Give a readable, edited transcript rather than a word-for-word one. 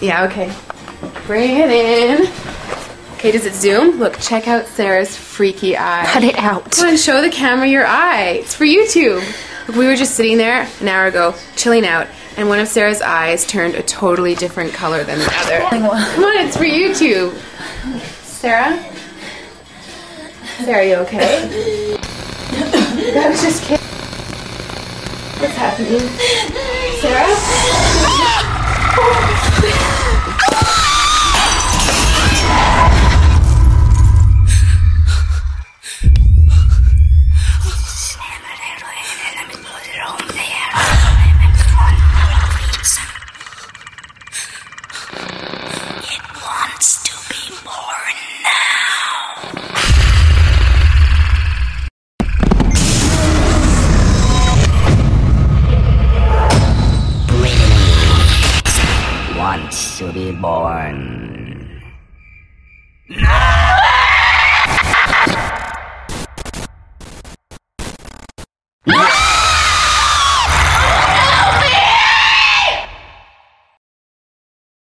Yeah, okay. Bring it in. Okay, does it zoom? Look, check out Sarah's freaky eye. Cut it out. Come on, show the camera your eye. It's for YouTube. Look, we were just sitting there an hour ago, chilling out, and one of Sarah's eyes turned a totally different color than the other. Come on, it's for YouTube. Sarah? Sarah, you okay? I was just kidding. What's happening? Sarah? It wants to be born now. Brittany wants to be born